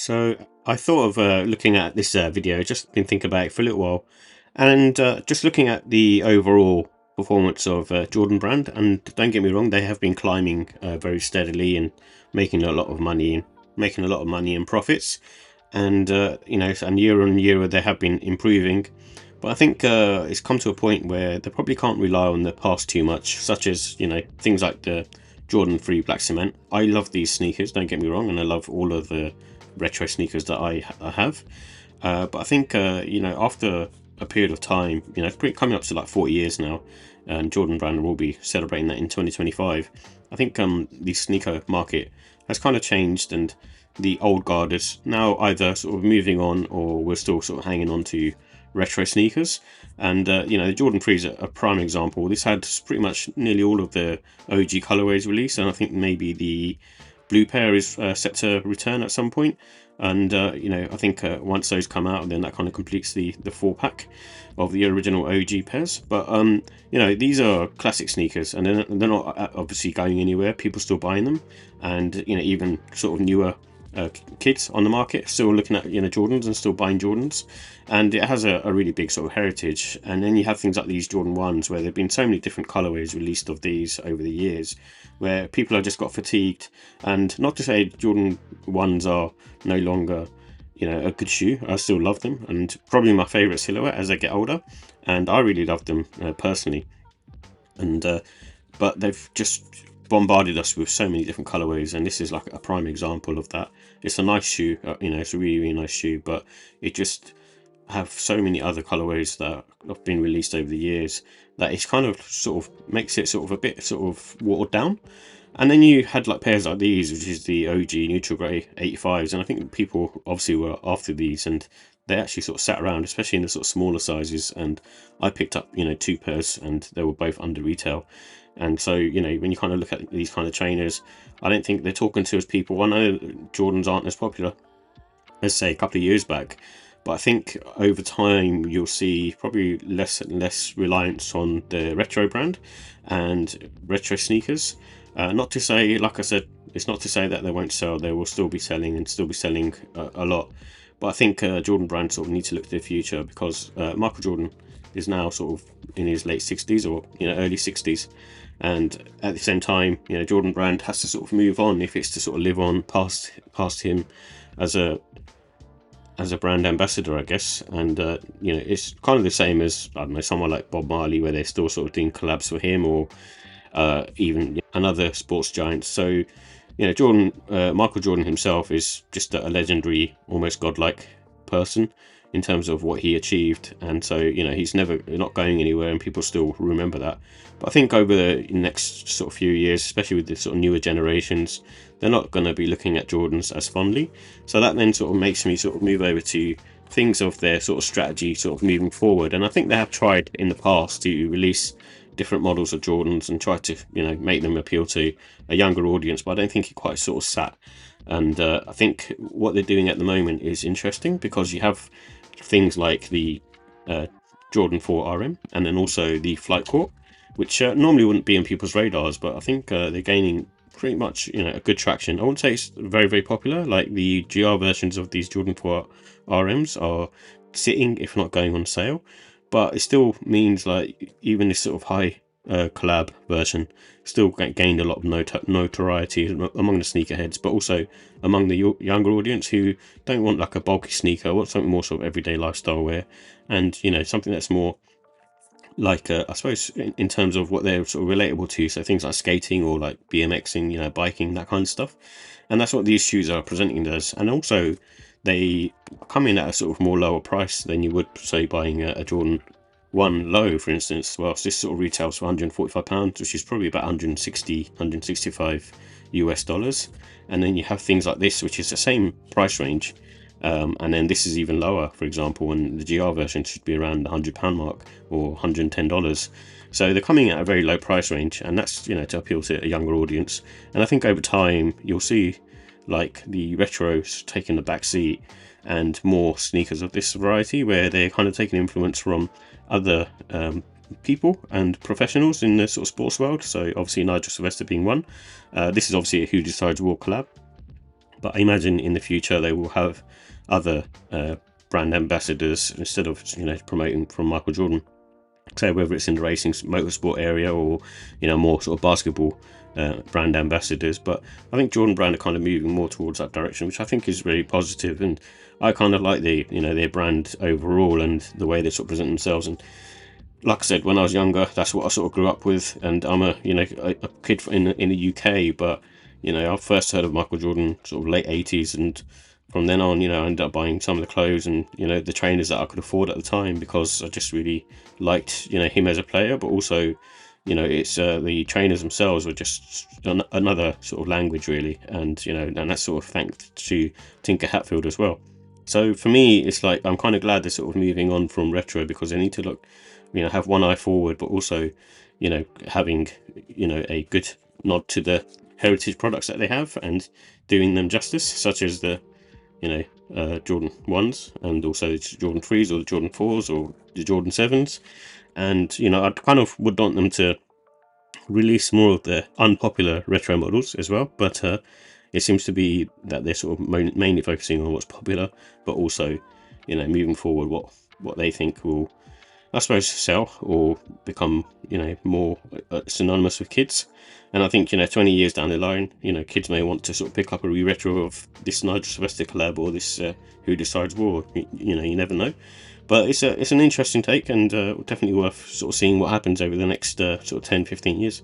So I thought of looking at this video, just been thinking about it for a little while, and just looking at the overall performance of Jordan Brand. And don't get me wrong, they have been climbing very steadily and making a lot of money, making a lot of money and profits. And and year on year they have been improving. But I think it's come to a point where they probably can't rely on the past too much, such as things like the Jordan 3 Black Cement. I love these sneakers, don't get me wrong, and I love all of the retro sneakers that I have. But I think after a period of time, it's pretty coming up to like 40 years now, and Jordan Brand will be celebrating that in 2025. I think the sneaker market has kind of changed, and the old guard is now either sort of moving on, or we're still sort of hanging on to retro sneakers. And the Jordan 3 is a prime example. This had pretty much nearly all of the OG colorways released, and I think maybe the blue pair is set to return at some point. And I think once those come out, then that kind of completes the 4-pack of the original OG pairs. But these are classic sneakers, and they're not obviously going anywhere. People still buying them, and even sort of newer kids on the market still looking at Jordans and still buying Jordans. And it has a really big sort of heritage. And then you have things like these Jordan 1s, where there have been so many different colorways released of these over the years, where people have just got fatigued. And not to say Jordan 1s are no longer a good shoe. I still love them, and probably my favorite silhouette as I get older, and I really love them personally. And but they've just bombarded us with so many different colorways, and this is like a prime example of that. It's a nice shoe, it's a really, really nice shoe, but it just have so many other colorways that have been released over the years that it's kind of sort of makes it sort of a bit sort of watered down. And then you had like pairs like these, which is the OG neutral grey 85s, and I think people obviously were after these, and they actually sort of sat around, especially in the sort of smaller sizes. And I picked up 2 pairs, and they were both under retail. And so when you kind of look at these kind of trainers, I don't think they're talking to us people. I know Jordans aren't as popular as say a couple of years back, but I think over time you'll see probably less and less reliance on the retro brand and retro sneakers. Not to say, like I said, it's not to say that they won't sell. They will still be selling, and still be selling a lot. But I think Jordan Brand sort of need to look to the future, because Michael Jordan is now sort of in his late 60s, or early 60s, and at the same time, Jordan Brand has to sort of move on if it's to sort of live on past him as a brand ambassador, I guess. And it's kind of the same as, I don't know, someone like Bob Marley, where they're still sort of doing collabs for him, or even another sports giant. So Michael Jordan himself is just a legendary, almost godlike person in terms of what he achieved. And so he's not going anywhere, and people still remember that. But I think over the next sort of few years, especially with the sort of newer generations, they're not going to be looking at Jordans as fondly. So that then sort of makes me sort of move over to things of their sort of strategy sort of moving forward. And I think they have tried in the past to release different models of Jordans and try to make them appeal to a younger audience, but I don't think it quite sort of sat. And I think what they're doing at the moment is interesting, because you have things like the Jordan 4 RM, and then also the Flight Court, which normally wouldn't be on people's radars, but I think they're gaining pretty much a good traction. I wouldn't say it's very, very popular. Like the GR versions of these Jordan 4 RMs are sitting, if not going on sale, but it still means like even this sort of high collab version still gained a lot of notoriety among the sneakerheads, but also among the younger audience who don't want like a bulky sneaker, want something more sort of everyday lifestyle wear, and something that's more like I suppose in terms of what they're sort of relatable to, so things like skating or like BMXing, biking, that kind of stuff. And that's what these shoes are presenting as. And also they come in at a sort of more lower price than you would say buying a Jordan 1 low, for instance. Well, this sort of retails for £145, which is probably about 165 US dollars. And then you have things like this, which is the same price range, and then this is even lower, for example, and the GR version should be around the £100 mark, or $110. So they're coming at a very low price range, and that's to appeal to a younger audience. And I think over time you'll see like the retros taking the back seat, and more sneakers of this variety, where they're kind of taking influence from other people and professionals in the sort of sports world. So obviously Nigel Sylvester being one. This is obviously a Who Decides War collab. But I imagine in the future they will have other brand ambassadors instead of promoting from Michael Jordan. So whether it's in the racing motorsport area or more sort of basketball brand ambassadors. But I think Jordan Brand are kind of moving more towards that direction, which I think is really positive. And I kind of like their brand overall and the way they sort of present themselves. And like I said, when I was younger, that's what I sort of grew up with. And I'm a kid in the UK, but I first heard of Michael Jordan sort of late 80s, and from then on, I ended up buying some of the clothes and the trainers that I could afford at the time, because I just really liked him as a player. But also, it's the trainers themselves were just another sort of language really, and and that's sort of thanks to Tinker Hatfield as well. So for me, it's like I'm kind of glad they're sort of moving on from retro, because they need to look, have one eye forward, but also, having, a good nod to the heritage products that they have and doing them justice, such as the, Jordan 1s and also the Jordan 3s or the Jordan 4s or the Jordan 7s. And, I kind of would want them to release more of the unpopular retro models as well, but it seems to be that they're sort of mainly focusing on what's popular, but also, moving forward what they think will, I suppose, sell or become, more synonymous with kids. And I think, 20 years down the line, kids may want to sort of pick up a retro of this Nigel Sylvester collab or this Who Decides War. You never know. But it's an interesting take, and definitely worth sort of seeing what happens over the next sort of 10, 15 years.